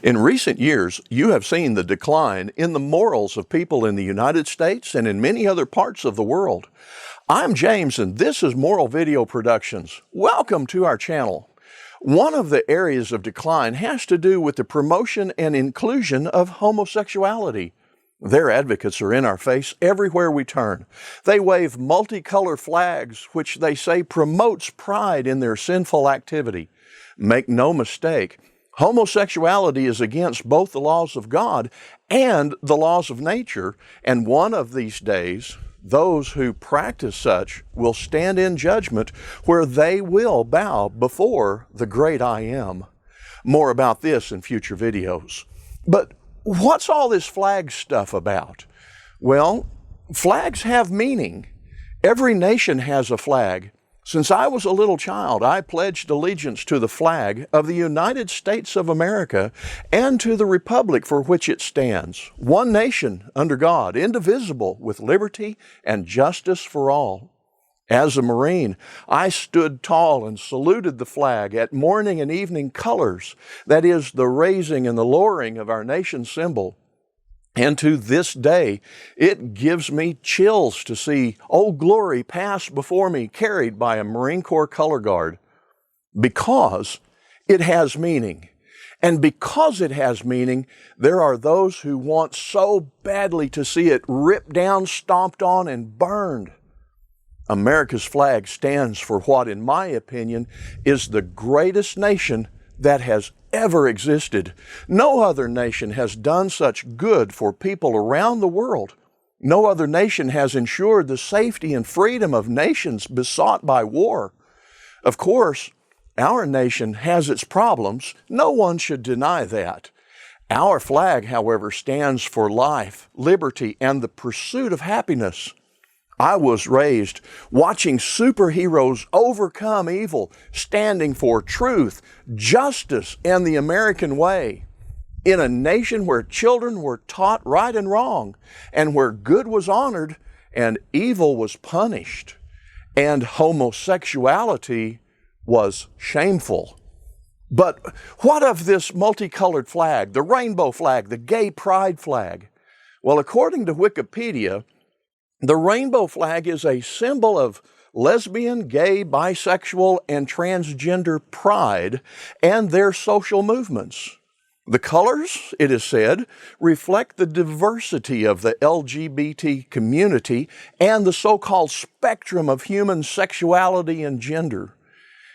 In recent years, you have seen the decline in the morals of people in the United States and in many other parts of the world. I'm James, and this is Moral Video Productions. Welcome to our channel. One of the areas of decline has to do with the promotion and inclusion of homosexuality. Their advocates are in our face everywhere we turn. They wave multicolor flags, which they say promotes pride in their sinful activity. Make no mistake, homosexuality is against both the laws of God and the laws of nature, and one of these days, those who practice such will stand in judgment where they will bow before the great I Am. More about this in future videos. But what's all this flag stuff about? Well, flags have meaning. Every nation has a flag. Since I was a little child, I pledged allegiance to the flag of the United States of America and to the republic for which it stands, one nation under God, indivisible, with liberty and justice for all. As a Marine, I stood tall and saluted the flag at morning and evening colors, that is, the raising and the lowering of our nation's symbol. And to this day, it gives me chills to see Old Glory pass before me, carried by a Marine Corps color guard, because it has meaning. And because it has meaning, there are those who want so badly to see it ripped down, stomped on, and burned. America's flag stands for what, in my opinion, is the greatest nation that has ever existed. No other nation has done such good for people around the world. No other nation has ensured the safety and freedom of nations besought by war. Of course, our nation has its problems. No one should deny that. Our flag, however, stands for life, liberty, and the pursuit of happiness. I was raised watching superheroes overcome evil, standing for truth, justice, and the American way. In a nation where children were taught right and wrong, and where good was honored and evil was punished, and homosexuality was shameful. But what of this multicolored flag, the rainbow flag, the gay pride flag? Well, according to Wikipedia, the rainbow flag is a symbol of lesbian, gay, bisexual, and transgender pride and their social movements. The colors, it is said, reflect the diversity of the LGBT community and the so-called spectrum of human sexuality and gender.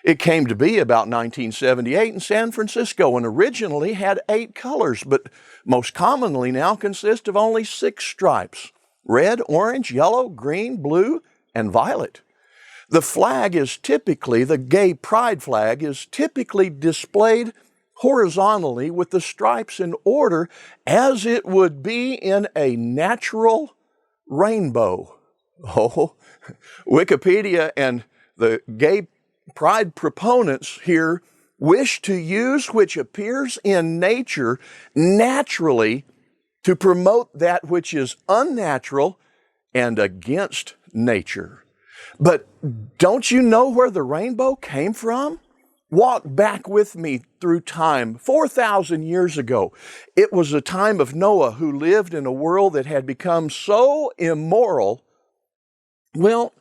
It came to be about 1978 in San Francisco and originally had 8 colors, but most commonly now consists of only 6 stripes: red, orange, yellow, green, blue, and violet. The flag is typically, the gay pride flag is typically displayed horizontally with the stripes in order as it would be in a natural rainbow. Oh, Wikipedia and the gay pride proponents here wish to use which appears in nature naturally to promote that which is unnatural and against nature. But don't you know where the rainbow came from? Walk back with me through time, 4,000 years ago. It was a time of Noah, who lived in a world that had become so immoral. Well,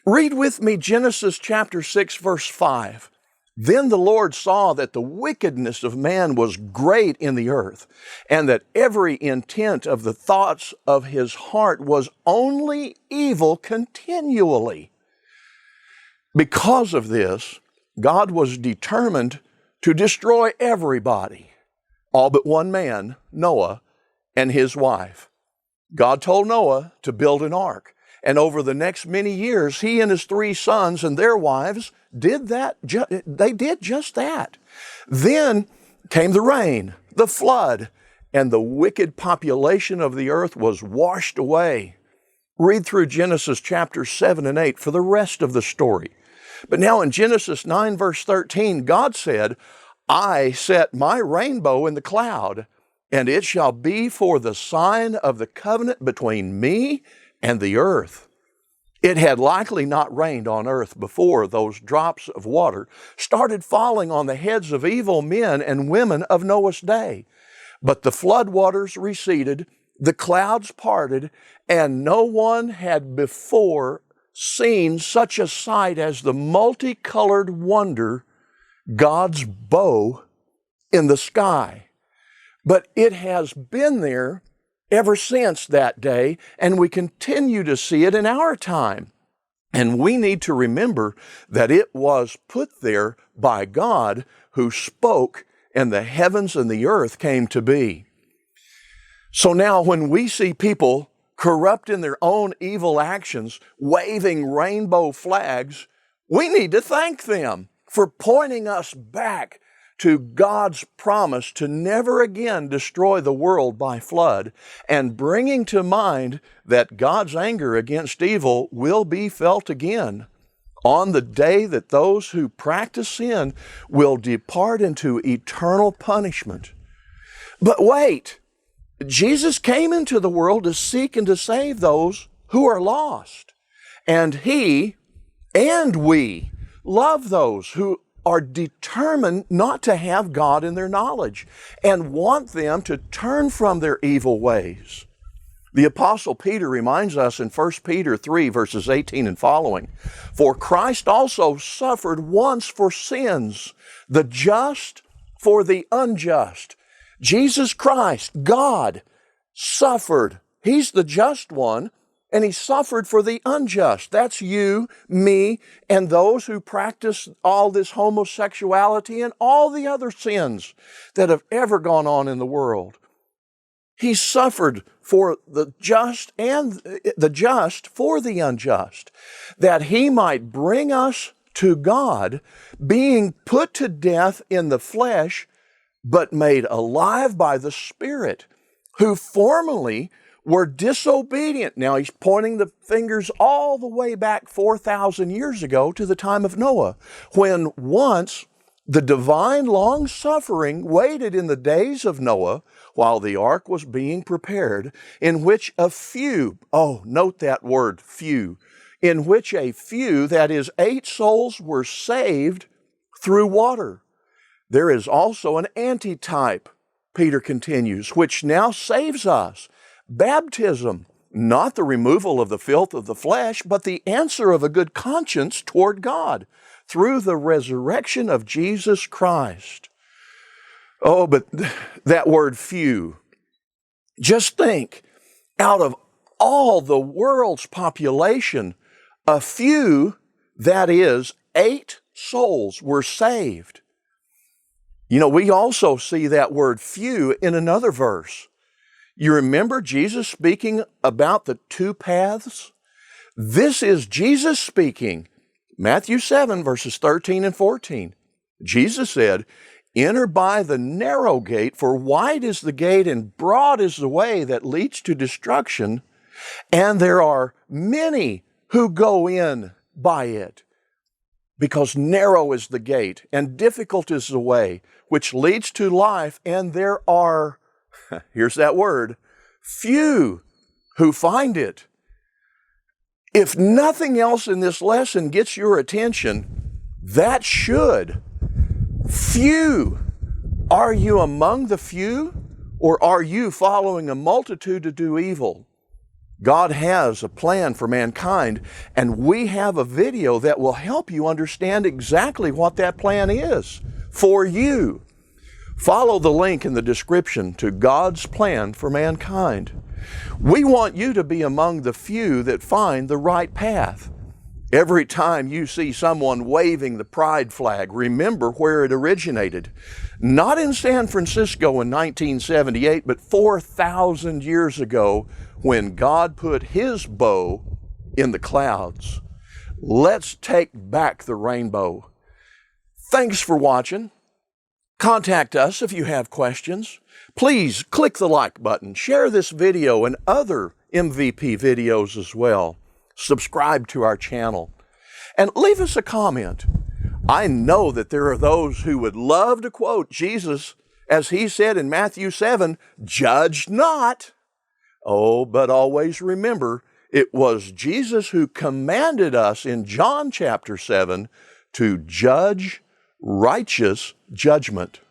read with me Genesis chapter 6, verse 5. Then the Lord saw that the wickedness of man was great in the earth, and that every intent of the thoughts of his heart was only evil continually. Because of this, God was determined to destroy everybody, all but one man, Noah, and his wife. God told Noah to build an ark, and over the next many years, he and his 3 sons and their wives did that. They did just that. Then came the rain, the flood, and the wicked population of the earth was washed away. Read through Genesis chapters 7 and 8 for the rest of the story. But now in Genesis 9, verse 13, God said, "I set my rainbow in the cloud, and it shall be for the sign of the covenant between me and the earth." It had likely not rained on earth before those drops of water started falling on the heads of evil men and women of Noah's day. But the flood waters receded, the clouds parted, and no one had before seen such a sight as the multicolored wonder, God's bow in the sky. But it has been there ever since that day, and we continue to see it in our time. And we need to remember that it was put there by God, who spoke, and the heavens and the earth came to be. So now when we see people corrupt in their own evil actions, waving rainbow flags, we need to thank them for pointing us back to God's promise to never again destroy the world by flood, and bringing to mind that God's anger against evil will be felt again on the day that those who practice sin will depart into eternal punishment. But wait, Jesus came into the world to seek and to save those who are lost. And He and we love those who are determined not to have God in their knowledge and want them to turn from their evil ways. The Apostle Peter reminds us in 1 Peter 3, verses 18 and following, "For Christ also suffered once for sins, the just for the unjust." Jesus Christ, God, suffered. He's the just one, and He suffered for the unjust. That's you, me, and those who practice all this homosexuality and all the other sins that have ever gone on in the world. He suffered for the just and the just for the unjust, that He might bring us to God, being put to death in the flesh, but made alive by the Spirit, who formerly were disobedient. Now he's pointing the fingers all the way back 4,000 years ago to the time of Noah, when once the divine long-suffering waited in the days of Noah while the ark was being prepared, in which a few, note that word, few, in which a few, that is 8 souls, were saved through water. There is also an antitype, Peter continues, which now saves us. Baptism, not the removal of the filth of the flesh, but the answer of a good conscience toward God through the resurrection of Jesus Christ. Oh, but that word few, just think, out of all the world's population, a few, that is 8 souls, were saved. You know, we also see that word few in another verse. You remember Jesus speaking about the 2 paths? This is Jesus speaking. Matthew 7, verses 13 and 14. Jesus said, "Enter by the narrow gate, for wide is the gate and broad is the way that leads to destruction, and there are many who go in by it. Because narrow is the gate and difficult is the way which leads to life, and there are," here's that word, "few who find it." If nothing else in this lesson gets your attention, that should. Few. Are you among the few, or are you following a multitude to do evil? God has a plan for mankind, and we have a video that will help you understand exactly what that plan is for you. Follow the link in the description to God's plan for mankind. We want you to be among the few that find the right path. Every time you see someone waving the pride flag, remember where it originated. Not in San Francisco in 1978, but 4,000 years ago when God put His bow in the clouds. Let's take back the rainbow. Thanks for watching. Contact us if you have questions. Please click the like button, share this video and other MVP videos as well. Subscribe to our channel and leave us a comment. I know that there are those who would love to quote Jesus as He said in Matthew 7, "Judge not." Oh, but always remember, It was Jesus who commanded us in John chapter 7 to judge righteous judgment.